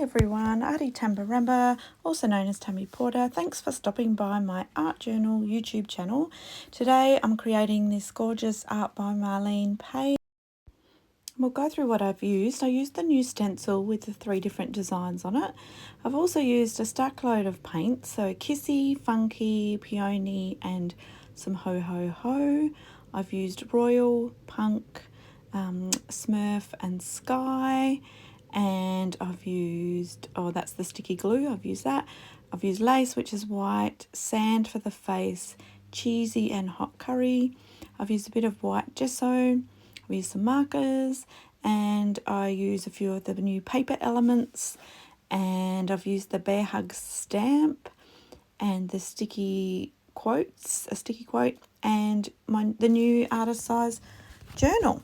everyone, Arty Tambarambaa, also known as Tammy Porter. Thanks for stopping by my art journal YouTube channel. Today I'm creating this gorgeous Art by Marlene page. We'll go through what I've used. I used the new stencil with the 3 different designs on it. I've also used a stack load of paints, so Kissy, Funky, Peony and some Ho Ho Ho. I've used Royal, Punk, Smurf and Sky. And I've used, that's the sticky glue, I've used that. I've used lace, which is white, sand for the face, cheesy and hot curry. I've used a bit of white gesso. I've used some markers, and I use a few of the new paper elements, and I've used the Bear Hug stamp and the sticky quotes, a sticky quote, and the new artist size journal.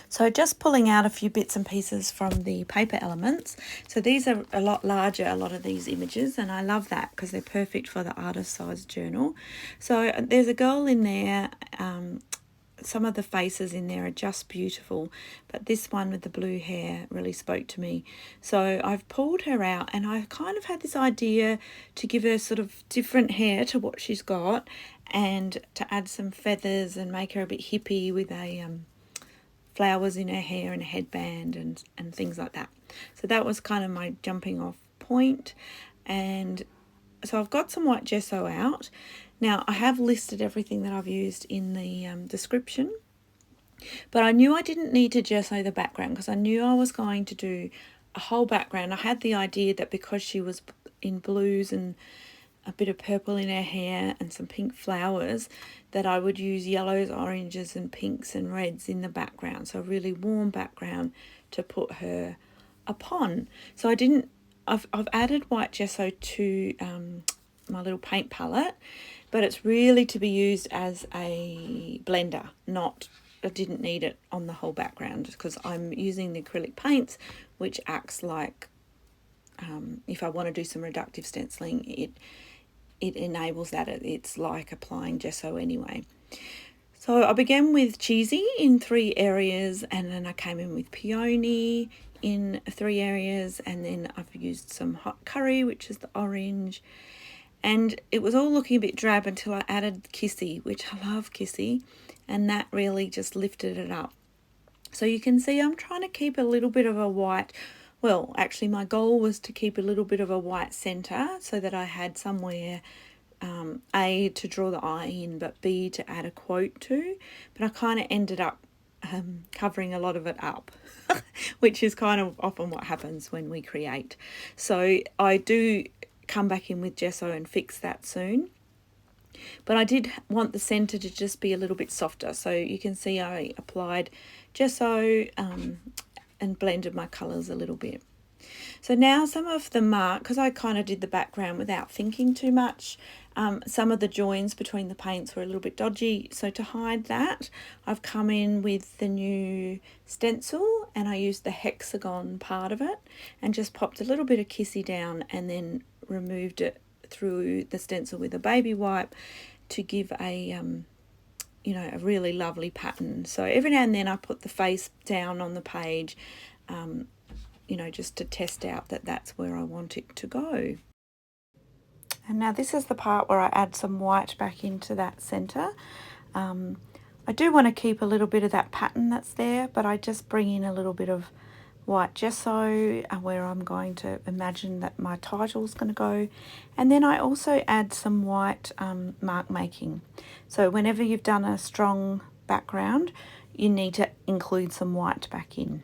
So just pulling out a few bits and pieces from the paper elements. So these are a lot larger, a lot of these images, and I love that because they're perfect for the artist size journal. So there's a girl in there, some of the faces in there are just beautiful, but this one with the blue hair really spoke to me. So I've pulled her out, and I kind of had this idea to give her sort of different hair to what she's got, and to add some feathers and make her a bit hippie with a flowers in her hair and a headband and things like that. So that was kind of my jumping off point. And so I've got some white gesso out. Now I have listed everything that I've used in the description, but I knew I didn't need to gesso the background because I knew I was going to do a whole background. I had the idea that because she was in blues and a bit of purple in her hair and some pink flowers, that I would use yellows, oranges and pinks and reds in the background. So a really warm background to put her upon. So I've added white gesso to my little paint palette, but it's really to be used as a blender, I didn't need it on the whole background because I'm using the acrylic paints, which acts like, if I want to do some reductive stenciling, it enables that. It's like applying gesso anyway. So I began with cheesy in 3 areas, and then I came in with peony in 3 areas, and then I've used some hot curry, which is the orange, and it was all looking a bit drab until I added Kissy, which I love Kissy, and that really just lifted it up. So you can see I'm trying to keep a little bit of a white. Well, actually my goal was to keep a little bit of a white center so that I had somewhere, A, to draw the eye in, but B, to add a quote to. But I kind of ended up covering a lot of it up, which is kind of often what happens when we create. So I do come back in with gesso and fix that soon. But I did want the center to just be a little bit softer. So you can see I applied gesso, and blended my colours a little bit. So now some of the because I kind of did the background without thinking too much, some of the joins between the paints were a little bit dodgy, so to hide that I've come in with the new stencil, and I used the hexagon part of it and just popped a little bit of Kissy down and then removed it through the stencil with a baby wipe to give a a really lovely pattern. So every now and then I put the face down on the page, just to test out that that's where I want it to go. And now this is the part where I add some white back into that center. I do want to keep a little bit of that pattern that's there, but I just bring in a little bit of white gesso where I'm going to imagine that my title's going to go. And then I also add some white mark making. So whenever you've done a strong background, you need to include some white back in.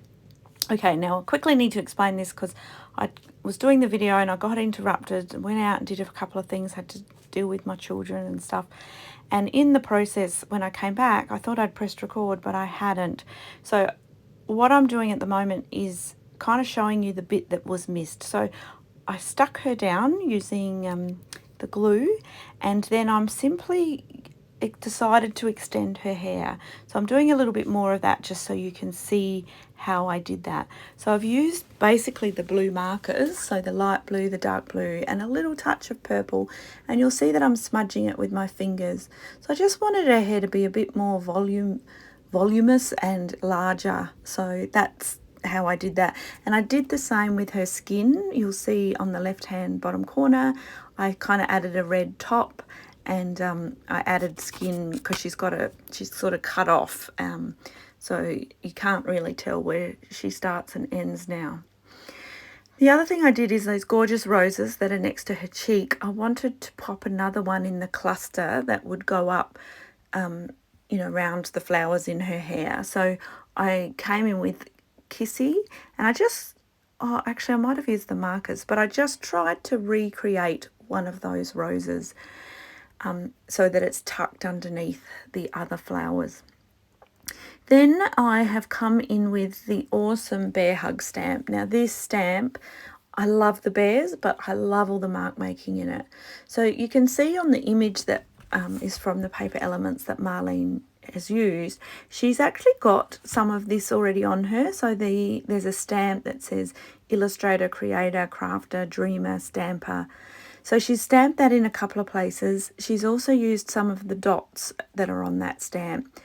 Okay, now I quickly need to explain this because I was doing the video and I got interrupted, went out and did a couple of things, had to deal with my children and stuff. And in the process, when I came back, I thought I'd pressed record, but I hadn't. So what I'm doing at the moment is kind of showing you the bit that was missed. So I stuck her down using the glue, and then I'm simply decided to extend her hair. So I'm doing a little bit more of that just so you can see how I did that. So I've used basically the blue markers, so the light blue, the dark blue, and a little touch of purple, and you'll see that I'm smudging it with my fingers. So I just wanted her hair to be a bit more voluminous and larger, so that's how I did that. And I did the same with her skin. You'll see on the left hand bottom corner, I kind of added a red top, and I added skin because she's sort of cut off, so you can't really tell where she starts and ends now. The other thing I did is those gorgeous roses that are next to her cheek. I wanted to pop another one in the cluster that would go up, you know, around the flowers in her hair. So I came in with Kissy, and I just, oh, actually I might have used the markers, but I just tried to recreate one of those roses so that it's tucked underneath the other flowers. Then I have come in with the awesome bear hug stamp. Now this stamp, I love the bears, but I love all the mark making in it. So you can see on the image that is from the Paper Elements that Marlene has used, she's actually got some of this already on her. So there's a stamp that says illustrator, creator, crafter, dreamer, stamper. So she's stamped that in a couple of places. She's also used some of the dots that are on that stamp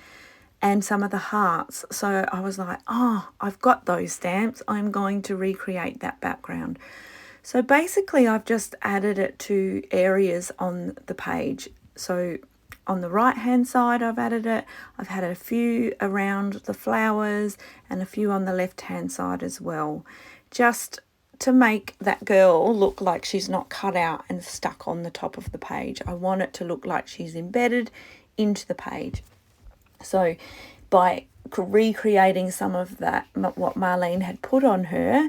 and some of the hearts. So I was like, oh, I've got those stamps. I'm going to recreate that background. So basically I've just added it to areas on the page. So on the right hand side I've added it. I've had a few around the flowers and a few on the left hand side as well, just to make that girl look like she's not cut out and stuck on the top of the page. I want it to look like she's embedded into the page. So by recreating some of that, what Marlene had put on her,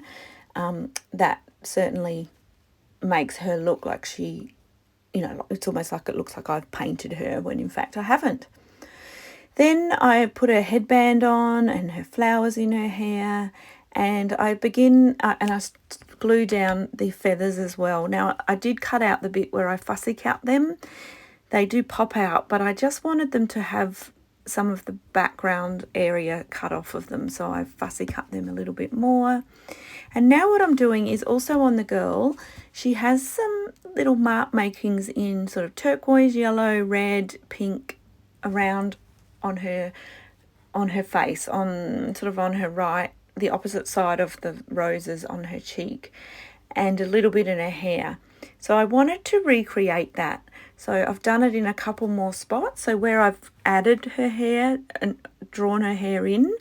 that certainly makes her look like she, you know, it's almost like it looks like I've painted her when in fact I haven't. Then I put her headband on and her flowers in her hair, and I begin, and I glue down the feathers as well. Now I did cut out the bit where I fussy cut them. They do pop out, but I just wanted them to have some of the background area cut off of them, so I fussy cut them a little bit more. And now what I'm doing is also on the girl, she has some little mark makings in sort of turquoise, yellow, red, pink around on her face, on sort of on her right, the opposite side of the roses on her cheek, and a little bit in her hair. So I wanted to recreate that. So I've done it in a couple more spots. So where I've added her hair and drawn her hair in.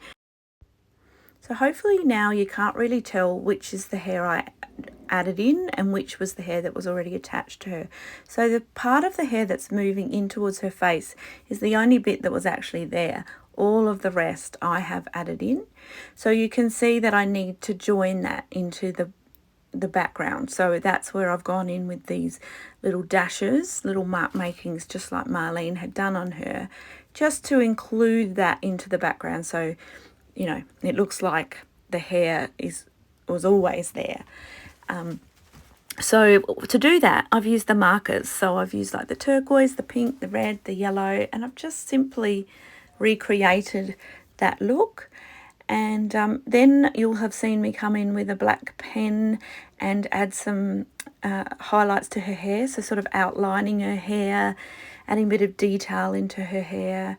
So hopefully now you can't really tell which is the hair I added in and which was the hair that was already attached to her. So the part of the hair that's moving in towards her face is the only bit that was actually there. All of the rest I have added in. So you can see that I need to join that into the background. So that's where I've gone in with these little dashes, little mark makings, just like Marlene had done on her, just to include that into the background. So, you know, it looks like the hair was always there. So to do that, I've used the markers. So I've used like the turquoise, the pink, the red, the yellow, and I've just simply recreated that look. And then you'll have seen me come in with a black pen and add some highlights to her hair, so sort of outlining her hair, adding a bit of detail into her hair,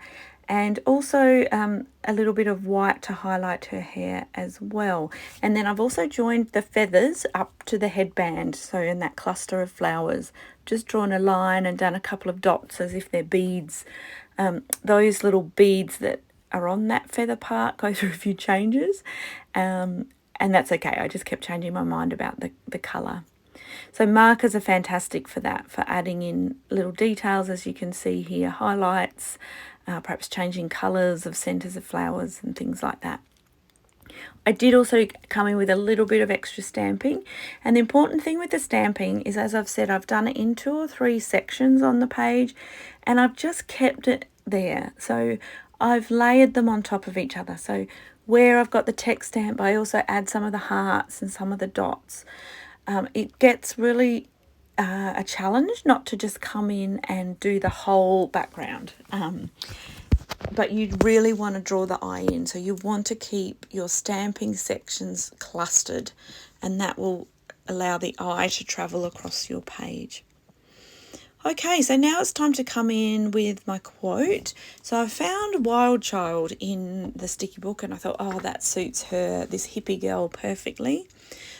and also a little bit of white to highlight her hair as well. And then I've also joined the feathers up to the headband, so in that cluster of flowers, just drawn a line and done a couple of dots as if they're beads. Those little beads that are on that feather part go through a few changes, and that's okay. I just kept changing my mind about the colour. So markers are fantastic for that, for adding in little details, as you can see here, highlights, perhaps changing colours of centres of flowers and things like that. I did also come in with a little bit of extra stamping, and the important thing with the stamping is, as I've said, I've done it in 2 or 3 sections on the page, and I've just kept it there. So I've layered them on top of each other. So where I've got the text stamp, I also add some of the hearts and some of the dots. It gets really a challenge not to just come in and do the whole background. But you really want to draw the eye in. So you want to keep your stamping sections clustered, and that will allow the eye to travel across your page. Okay, so now it's time to come in with my quote. So I found Wild Child in the sticky book and I thought, oh, that suits her, this hippie girl, perfectly.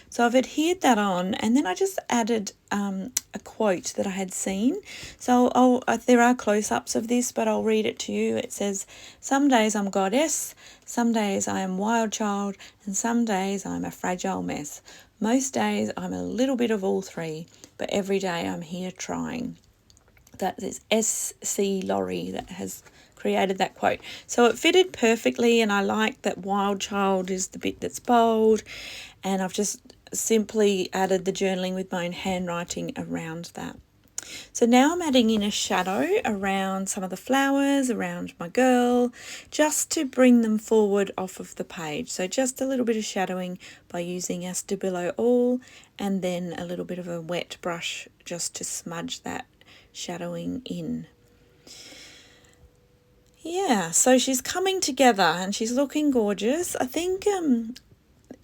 So I've adhered that on, and then I just added a quote that I had seen. So there are close-ups of this, but I'll read it to you. It says, "Some days I'm goddess, some days I am wild child, and some days I'm a fragile mess. Most days I'm a little bit of all three, but every day I'm here trying." That is S.C. Laurie that has created that quote. So it fitted perfectly, and I like that wild child is the bit that's bold, and I've just simply added the journaling with my own handwriting around that. So now I'm adding in a shadow around some of the flowers, around my girl, just to bring them forward off of the page. So just a little bit of shadowing by using a Stabilo All, and then a little bit of a wet brush just to smudge that shadowing in. Yeah, so she's coming together and she's looking gorgeous. I think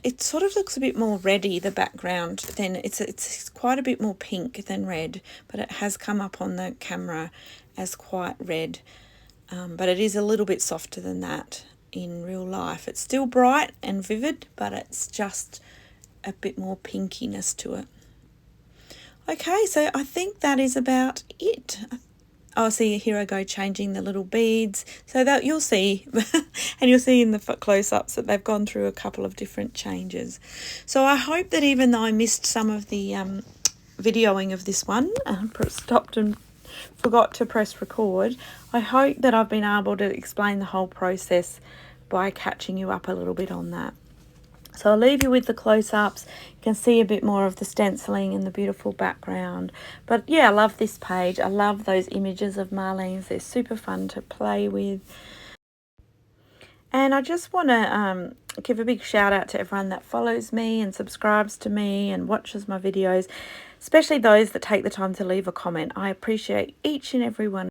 it sort of looks a bit more reddy, the background, then it's quite a bit more pink than red, but it has come up on the camera as quite red, but it is a little bit softer than that in real life. It's still bright and vivid, but it's just a bit more pinkiness to it. Okay, so I think that is about it. Oh, see, here I go changing the little beads. So that you'll see, and you'll see in the close-ups that they've gone through a couple of different changes. So I hope that even though I missed some of the videoing of this one, stopped and forgot to press record, I hope that I've been able to explain the whole process by catching you up a little bit on that. So I'll leave you with the close-ups. You can see a bit more of the stenciling and the beautiful background. But yeah, I love this page. I love those images of Marlene's. They're super fun to play with. And I just want to give a big shout out to everyone that follows me and subscribes to me and watches my videos, especially those that take the time to leave a comment. I appreciate each and every one.